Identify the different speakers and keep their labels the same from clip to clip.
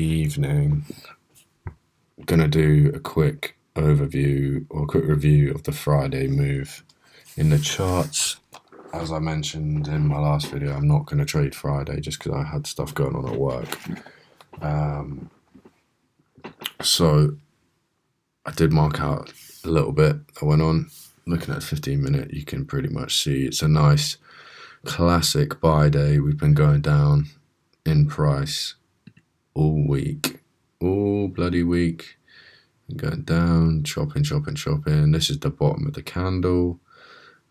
Speaker 1: Evening. I'm gonna do a quick overview or a quick review of the Friday move in the charts. As I mentioned in my last video, I'm not going to trade Friday just because I had stuff going on at work. So I did mark out a little bit. I went on looking at 15-minute. You can pretty much see it's a nice classic buy day. We've been going down in price all week, all bloody week, and going down, chopping. This is the bottom of the candle,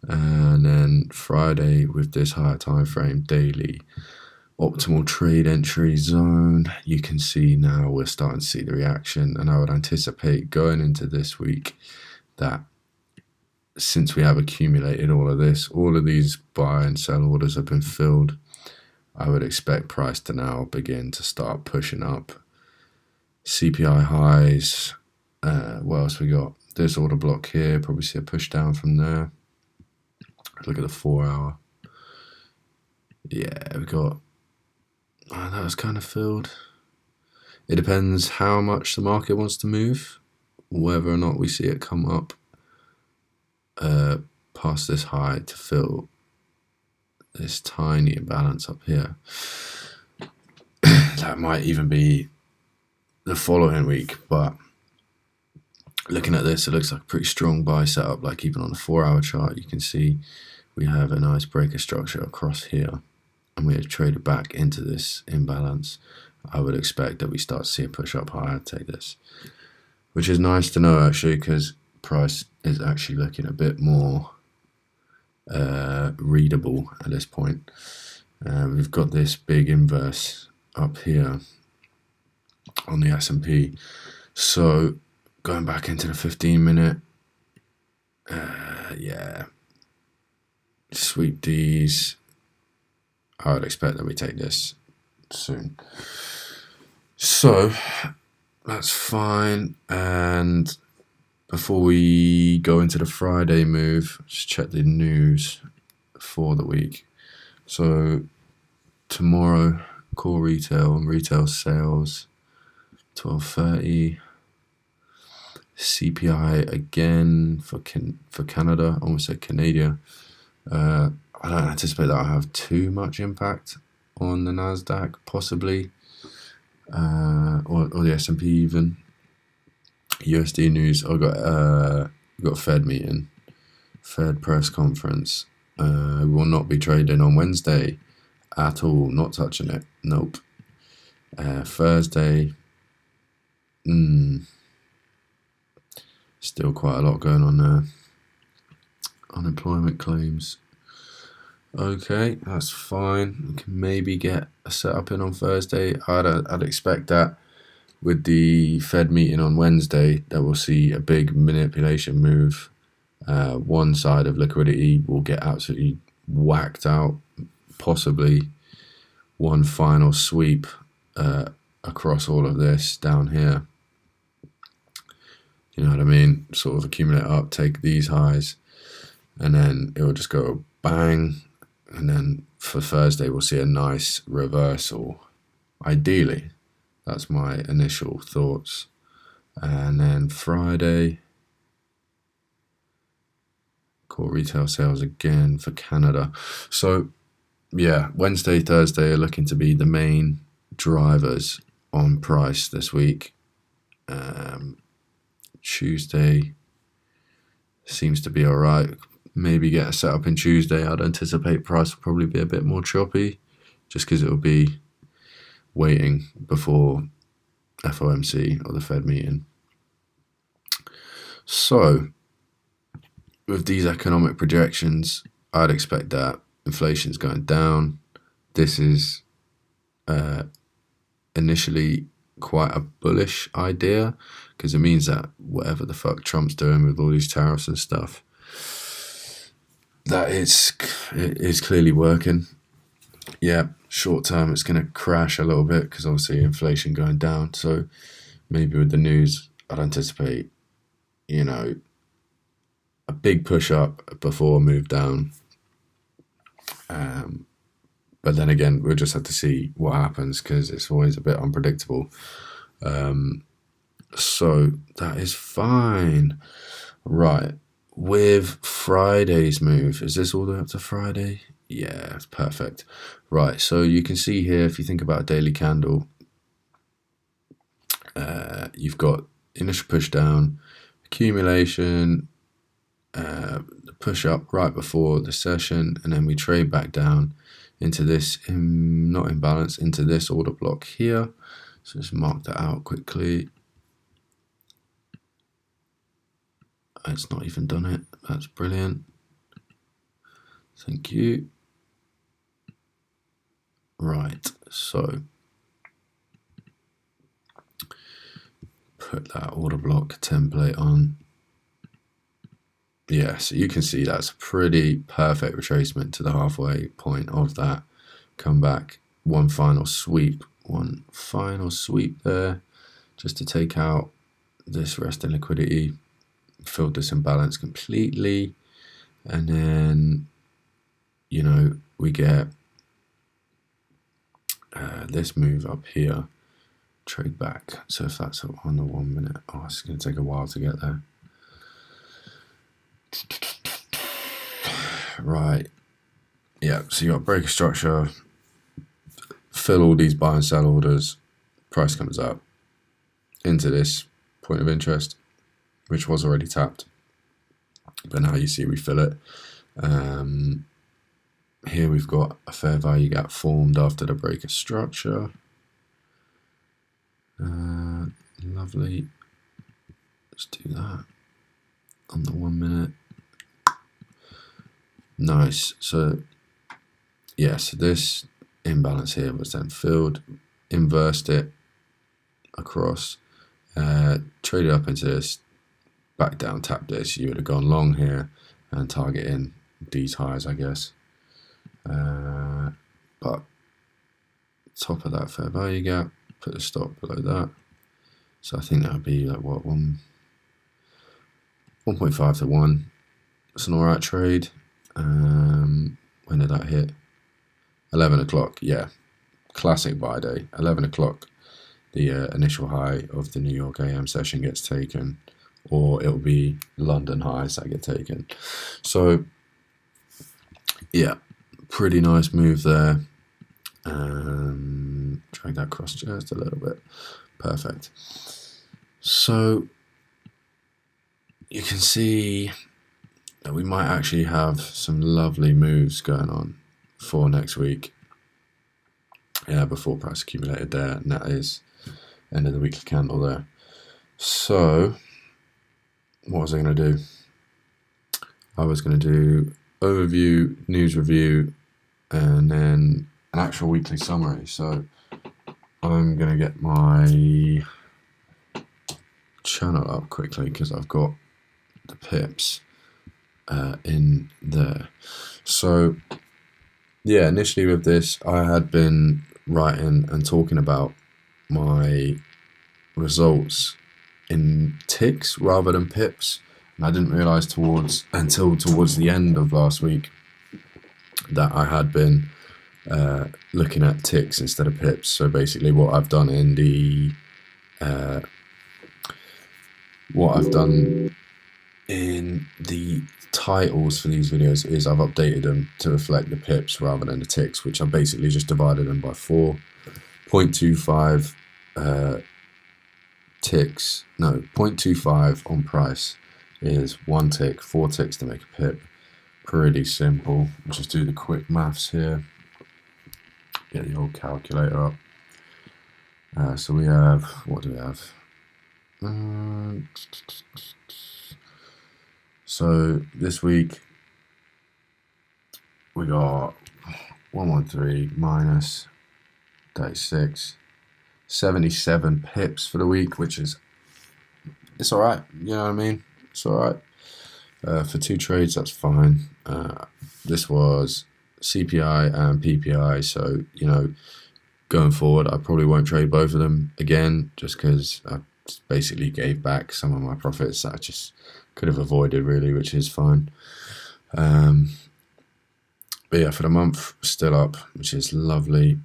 Speaker 1: and then Friday with this higher time frame daily optimal trade entry zone. You can see now we're starting to see the reaction, and I would anticipate going into this week that since we have accumulated all of this, all of these buy and sell orders have been filled, I would expect price to now begin to start pushing up. CPI highs. What else we got? This order block here. Probably see a push down from there. Look at the 4 hour. Yeah, we got. That was kind of filled. It depends how much the market wants to move, whether or not we see it come up past this high to fill this tiny imbalance up here. That might even be the following week, but looking at this, it looks like a pretty strong buy setup. Like even on the 4 hour chart, you can see we have a nice breaker structure across here, and we have traded back into this imbalance. I would expect that we start to see a push up higher, take this, which is nice to know actually, because price is actually looking a bit more readable at this point. We've got this big inverse up here on the S&P. So going back into the 15-minute, yeah, sweep these. I would expect that we take this soon. So that's fine. And before we go into the Friday move, just check the news for the week. So tomorrow, core retail and retail sales, 12:30. CPI again for Canada, almost said Canada. I don't anticipate that will have too much impact on the Nasdaq, possibly, or the S&P even. USD news. I got Fed meeting, Fed press conference. We will not be trading on Wednesday at all. Not touching it. Nope. Thursday. Still quite a lot going on there. Unemployment claims. Okay, that's fine. We can maybe get a setup in on Thursday. I'd expect that with the Fed meeting on Wednesday that we'll see a big manipulation move. One side of liquidity will get absolutely whacked out. Possibly one final sweep across all of this down here. You know what I mean? Sort of accumulate up, take these highs, and then it will just go bang. And then for Thursday, we'll see a nice reversal. Ideally, that's my initial thoughts. And then Friday, core retail sales again for Canada. So yeah, Wednesday, Thursday are looking to be the main drivers on price this week. Tuesday seems to be all right. Maybe get a setup in Tuesday. I'd anticipate price will probably be a bit more choppy just because it will be waiting before FOMC or the Fed meeting. So with these economic projections, I'd expect that inflation's going down. This is initially quite a bullish idea because it means that whatever the fuck Trump's doing with all these tariffs and stuff, that it is clearly working. Yeah, short term it's going to crash a little bit because obviously inflation going down. So maybe with the news, I'd anticipate, a big push up before a move down. But then again, we'll just have to see what happens because it's always a bit unpredictable. So that is fine. Right. With Friday's move, is this all the way up to Friday? Yeah, it's perfect. Right. So you can see here, if you think about a daily candle, you've got initial push down, accumulation, the push up right before the session, and then we trade back down into this, not imbalance, into this order block here. So just mark that out quickly. It's not even done it. That's brilliant. Thank you. Right, so put that order block template on. Yeah, so you can see that's a pretty perfect retracement to the halfway point of that. Come back, one final sweep there, just to take out this resting liquidity, filled this imbalance completely, and then, you know, we get this move up here, trade back. So if that's on the 1 minute, oh, it's going to take a while to get there. Right, yeah, so you got breaker structure, fill all these buy and sell orders, price comes up into this point of interest, which was already tapped, but now you see we fill it. Here we've got a fair value gap formed after the breaker structure. Lovely. Let's do that on the 1 minute. Nice. So yeah, so this imbalance here was then filled, inversed it across, traded up into this, back down, tap this. You would have gone long here and targeting these highs, I guess. But top of that fair value gap, put the stop below that. So I think that would be like what, 1.5 to 1. It's an alright trade. When did that hit? 11 o'clock. Yeah, classic buy day. 11 o'clock, the initial high of the New York AM session gets taken, or it'll be London highs that get taken. So yeah, pretty nice move there. Drag that across just a little bit. Perfect. So you can see that we might actually have some lovely moves going on for next week. Yeah, before price accumulated there, and that is end of the weekly candle there. So what was I going to do? I was going to do overview, news review, and then an actual weekly summary. So I'm going to get my channel up quickly because I've got the pips in there. So yeah, initially with this, I had been writing and talking about my results in ticks rather than pips, and I didn't realize until towards the end of last week that I had been looking at ticks instead of pips. So basically what I've done in the titles for these videos is I've updated them to reflect the pips rather than the ticks, which I basically just divided them by 4. 0.25 ticks, no, 0.25 on price is 1 tick, 4 ticks to make a pip. Pretty simple. We'll just do the quick maths here. Get the old calculator up. So we have, what do we have? So this week we got 113 minus 36, 77 pips for the week, which is, it's all right. You know what I mean? It's all right. For 2 trades, that's fine. This was CPI and PPI, so, you know, going forward, I probably won't trade both of them again, just because I basically gave back some of my profits that I just could have avoided, really, which is fine. But yeah, for the month, still up, which is lovely.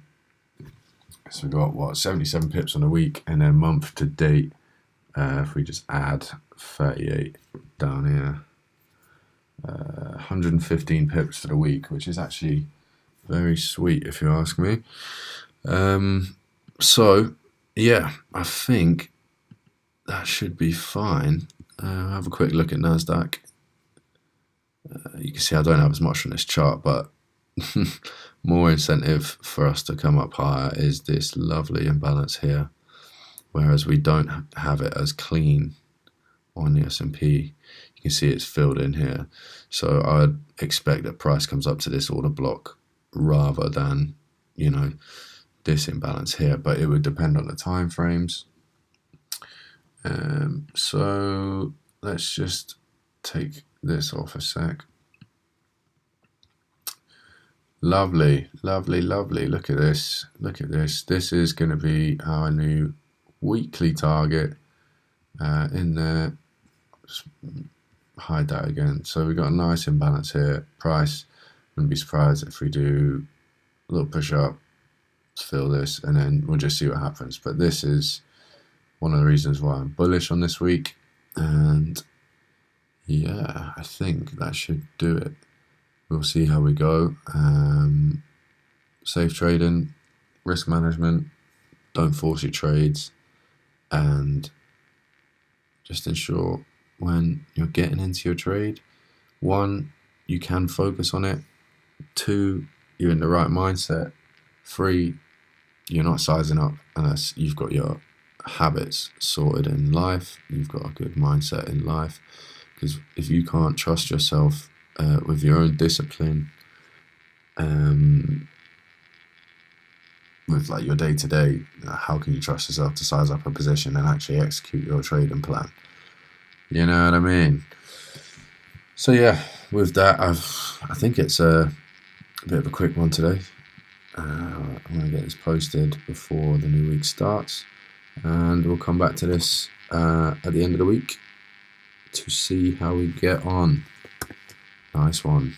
Speaker 1: So we got what, 77 pips on the week, and then month to date, if we just add 38 down here, 115 pips for the week, which is actually very sweet if you ask me. So yeah, I think that should be fine. Have a quick look at NASDAQ. You can see I don't have as much on this chart, but more incentive for us to come up higher is this lovely imbalance here, whereas we don't have it as clean on the S&P. You can see it's filled in here, so I'd expect that price comes up to this order block rather than, you know, this imbalance here, but it would depend on the time frames. So let's just take this off a sec. Lovely, lovely, lovely. Look at this. Look at this. This is going to be our new weekly target in there. Just hide that again. So we've got a nice imbalance here. Price, wouldn't be surprised if we do a little push up, fill this, and then we'll just see what happens. But this is one of the reasons why I'm bullish on this week. And yeah, I think that should do it. We'll see how we go. Safe trading, risk management, don't force your trades, and just ensure when you're getting into your trade, 1, you can focus on it, 2, you're in the right mindset, 3, you're not sizing up unless you've got your habits sorted in life, you've got a good mindset in life, because if you can't trust yourself with your own discipline, with like your day-to-day, how can you trust yourself to size up a position and actually execute your trading plan? You know what I mean? So yeah, with that, I think it's a bit of a quick one today. I'm going to get this posted before the new week starts, and we'll come back to this at the end of the week to see how we get on. Nice one.